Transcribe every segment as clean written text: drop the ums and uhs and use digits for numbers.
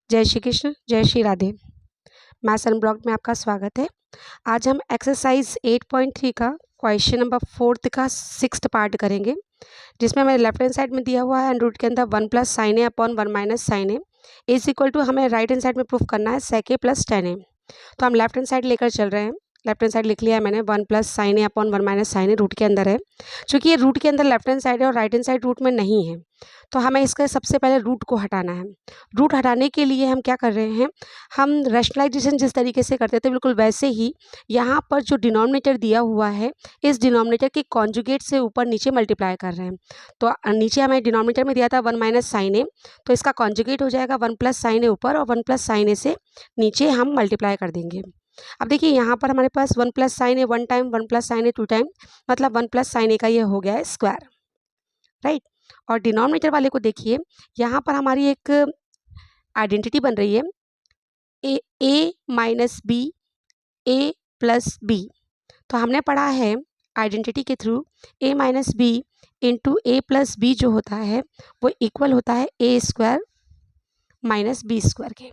जय श्री कृष्ण, जय Shri Radhe. Maths unblocked में आपका स्वागत है। आज हम एक्सरसाइज 8.3 का क्वेश्चन नंबर 4 का 6th पार्ट करेंगे, जिसमें हमें लेफ्ट हैंड साइड में दिया हुआ है रूट के अंदर 1 plus sine A upon 1 minus sine A is equal to हमें राइट हैंड साइड में प्रूफ करना है सेक ए प्लस टेन ए। तो हम लेफ्ट हैंड साइड लेकर चल रहे हैं। लेफ्ट हैंड साइड लिख लिया है मैंने, 1 plus sine A upon 1 minus sine A root के अंदर है। चूँकि ये रूट के अंदर लेफ्ट हैंड साइड है और राइट हैंड साइड रूट में नहीं है, तो हमें इसका सबसे पहले रूट को हटाना है। रूट हटाने के लिए हम क्या कर रहे हैं, हम रैशनलाइजेशन जिस तरीके से करते थे बिल्कुल वैसे ही यहाँ पर जो डिनोमिनेटर दिया हुआ है, इस डिनोमिनेटर के कॉन्जुगेट से ऊपर नीचे मल्टीप्लाई कर रहे हैं। तो नीचे हमें डिनोमिनेटर में दिया था 1 माइनस साइन ए, तो इसका कॉन्जुगेट हो जाएगा 1 प्लस साइन ए ऊपर और 1 प्लस साइन ए से नीचे हम मल्टीप्लाई कर देंगे। अब देखिए यहाँ पर हमारे पास 1 plus sine A 1 time, 1 plus sine A 2 time, मतलब 1 प्लस साइन ए का ये हो गया है स्क्वायर, राइट। और डिनोमिनेटर वाले को देखिए, यहाँ पर हमारी एक आइडेंटिटी बन रही है A minus B A plus B. तो हमने पढ़ा है आइडेंटिटी के through A minus B into A plus B जो होता है वो इक्वल होता है A square minus B square के।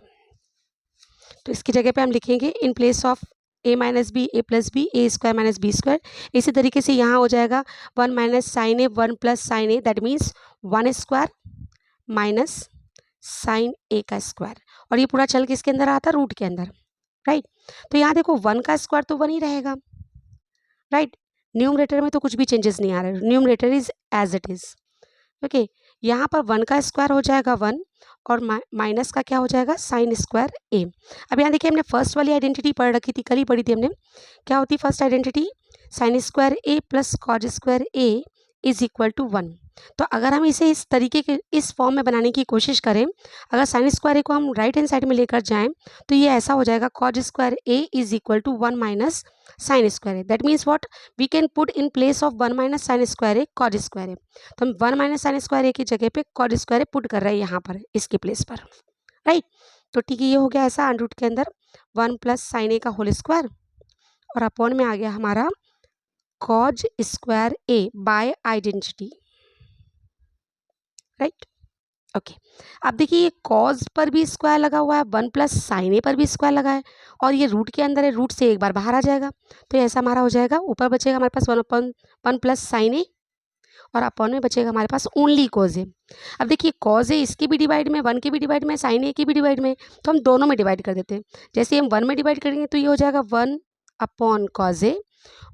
तो इसकी जगह पे हम लिखेंगे in place of A minus B A plus B A square minus B square. इसी तरीके से यहाँ हो जाएगा 1 minus sine A 1 plus sine A, that means 1 square minus sine A का स्क्वायर। और ये पूरा चल किसके अंदर आता है, रूट के अंदर, राइट। तो यहाँ देखो 1 का स्क्वायर तो 1 ही रहेगा, राइट। न्यूमरेटर में तो कुछ भी चेंजेस नहीं आ रहे, numerator is as it is, okay. यहाँ पर 1 का स्क्वायर हो जाएगा 1 और माइनस का क्या हो जाएगा साइन स्क्वायर ए। अब यहाँ देखिए हमने फर्स्ट वाली आइडेंटिटी पढ़ रखी थी, कल ही पढ़ी थी हमने। क्या होती first identity, sine square A plus cos square A is equal to 1। तो अगर हम इसे इस तरीके के इस फॉर्म में बनाने की कोशिश करें, अगर साइन स्क्वायर ए को हम राइट हैंड साइड में लेकर जाएं तो ये ऐसा हो जाएगा cos square A is equal to 1 minus sine square A. That means what, we can put in place of 1 minus sine square A cos square A. तो हम 1 माइनस साइन स्क्वायर ए की जगह पे कॉज स्क्वायर ए put कर रहे हैं यहाँ पर इसके प्लेस पर, राइट। तो ठीक है, ये हो गया ऐसा अंडर रूट के अंदर 1 प्लस साइन ए का होल स्क्वायर और अपॉन में आ गया हमारा कॉज स्क्वायर ए बाय आइडेंटिटी, राइट, ओके। अब देखिए ये कॉज पर भी स्क्वायर लगा हुआ है, 1 प्लस साइन ए पर भी स्क्वायर लगा है और ये रूट के अंदर है, रूट से एक बार बाहर आ जाएगा। तो ऐसा हमारा हो जाएगा, ऊपर बचेगा हमारे पास 1 प्लस साइन ए और अपॉन में बचेगा हमारे पास ओनली कॉज ए। अब देखिए कॉज ए इसकी भी डिवाइड में, 1 की भी डिवाइड में, साइन ए की भी डिवाइड में, तो हम दोनों में डिवाइड कर देते हैं। जैसे हम 1 में डिवाइड करेंगे तो ये हो जाएगा 1 अपॉन कॉज ए,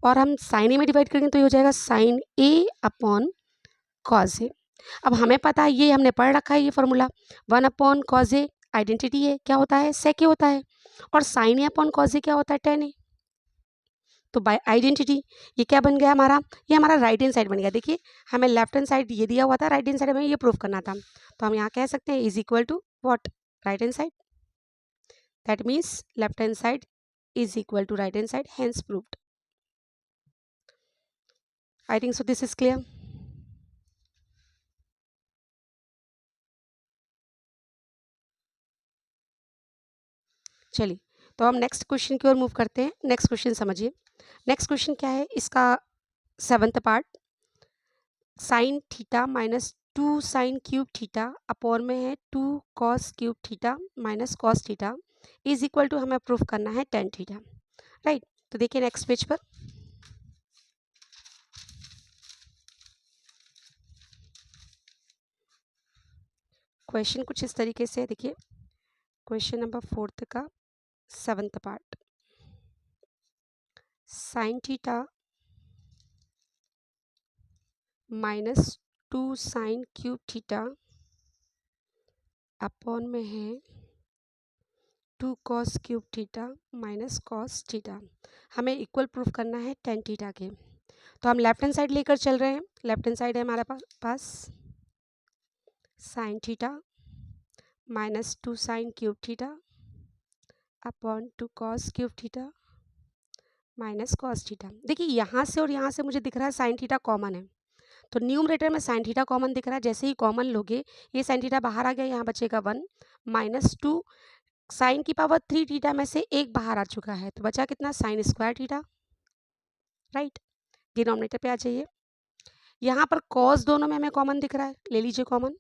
और हम साइन ए में डिवाइड करेंगे तो ये हो जाएगा साइन ए अपॉन कॉज ए। अब हमें पता है, ये हमने पढ़ रखा है ये फॉर्मूला, 1 अपॉन कॉज ए आइडेंटिटी है, क्या होता है सेक ए होता है, और साइन ए अपॉन कॉज ए क्या होता है टेन ए। तो बाय आइडेंटिटी ये क्या बन गया हमारा, ये हमारा राइट हैंड साइड बन गया। देखिए हमें लेफ्ट हैंड साइड ये दिया हुआ था, राइट हैंड साइड हमें ये प्रूफ करना था, तो हम यहाँ कह सकते हैं is equal to what, right hand side. That means left hand side is equal to right hand side, hence proved. I think so this is clear. चलिए तो हम नेक्स्ट क्वेश्चन की ओर मूव करते हैं। नेक्स्ट क्वेश्चन समझिए। Next question क्या है इसका 7th part, sine theta minus 2 sine cube theta upon में है 2 cos cube theta minus cos theta is equal to हमें प्रूफ करना है टेन थीटा, राइट। तो देखिए नेक्स्ट पेज पर क्वेश्चन कुछ इस तरीके से देखिए, क्वेश्चन नंबर 4 का 7th part, sine theta minus 2 sine cube theta upon में है 2 cos cube theta minus cos theta. हमें इक्वल प्रूफ करना है टेन थीटा के। तो हम लेफ्ट हैंड साइड लेकर चल रहे हैं। लेफ्ट हैंड साइड है हमारे पास sine theta minus 2 sine cube theta upon 2 cos cube theta minus cos theta. देखिए यहाँ से और यहाँ से मुझे दिख रहा है साइन थीटा कॉमन है, तो न्यूमरेटर में साइन थीटा कॉमन दिख रहा है। जैसे ही कॉमन लोगे ये साइन थीटा बाहर आ गया, यहाँ बचेगा 1 माइनस 2 साइन की पावर 3 थीटा में से एक बाहर आ चुका है, तो बचा कितना sine square theta, right. Denominator पे आ जाइए, यहाँ पर कॉस दोनों में हमें कॉमन दिख रहा है, ले लीजिए कॉमन।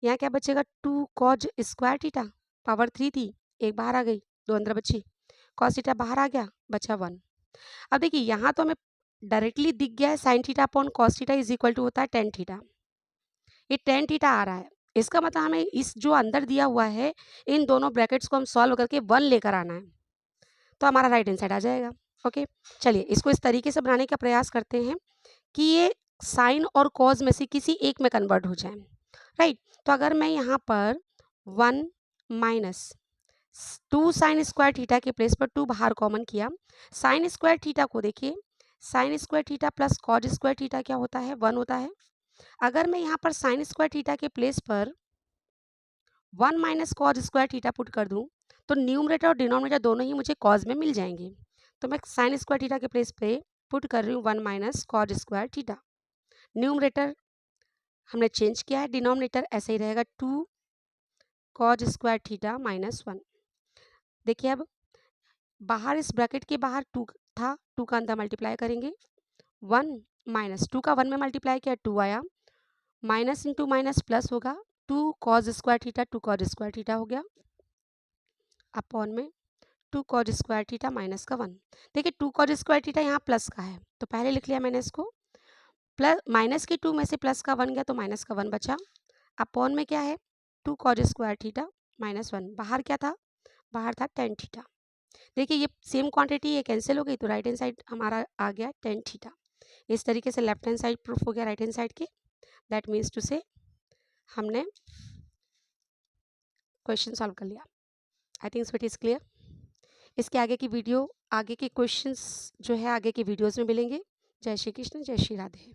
यहाँ क्या बचेगा 2 कॉज स्क्वायर थीटा पावर 3 थी, एक बाहर आ गई, 2 अंदर बची, कॉस थीटा बाहर आ गया, बचा 1। अब देखिए यहाँ तो हमें डायरेक्टली दिख गया है sine theta upon cos theta is equal to होता है टेन थीटा। ये टेन थीटा आ रहा है, इसका मतलब हमें इस जो अंदर दिया हुआ है इन दोनों ब्रैकेट्स को हम सॉल्व करके 1 लेकर आना है, तो हमारा राइट हैंड साइड आ जाएगा। ओके, चलिए इसको इस तरीके से बनाने का प्रयास करते हैं कि ये साइन और कॉज में से किसी एक में कन्वर्ट हो जाए। राइट, तो अगर मैं यहाँ पर 1 माइनस 2 साइन स्क्वायर थीटा के प्लेस पर 2 बाहर कॉमन किया, साइन स्क्वायर थीटा को देखिए, sine square theta plus cos square theta क्या होता है, 1 होता है। अगर मैं यहाँ पर साइन स्क्वायर थीटा के प्लेस पर 1 minus cos square theta put कर दूँ, तो न्यूमरेटर और डिनोमिनेटर दोनों ही मुझे कॉज में मिल जाएंगे। तो मैं साइन स्क्वायर थीटा के प्लेस पे पुट कर रही हूँ 1 minus cos square theta. Numerator हमने चेंज किया है, डिनोमिनेटर ऐसे ही रहेगा 2 कॉज स्क्वायर थीटा माइनस 1। देखिए अब बाहर इस ब्रैकेट के बाहर 2 था, 2 का अंदर मल्टीप्लाई करेंगे, 1 माइनस 2 का 1 में मल्टीप्लाई किया 2 आया, माइनस इंटू माइनस प्लस होगा, 2 cause square theta 2 cause square theta हो गया, अपॉन में 2 कॉज स्क्वायर थीटा माइनस का 1। देखिए 2 कॉज स्क्वायर थीटा यहाँ प्लस का है, तो पहले लिख लिया मैंने इसको, प्लस माइनस के 2 में से प्लस का 1 गया तो माइनस का 1 बचा, अपॉन में क्या है 2 कॉज स्क्वायर थीटा माइनस 1। बाहर क्या था, बाहर था टेन थीटा। देखिए ये सेम क्वांटिटी ये कैंसिल हो गई, तो राइट हैंड साइड हमारा आ गया टेन थीटा। इस तरीके से लेफ्ट हैंड साइड प्रूफ हो गया राइट हैंड साइड के। दैट मीन्स टू से हमने क्वेश्चन सॉल्व कर लिया। I think it is clear. इसके आगे की वीडियो, आगे के क्वेश्चंस जो है आगे के वीडियोस में मिलेंगे। जय श्री कृष्ण, जय श्री राधे।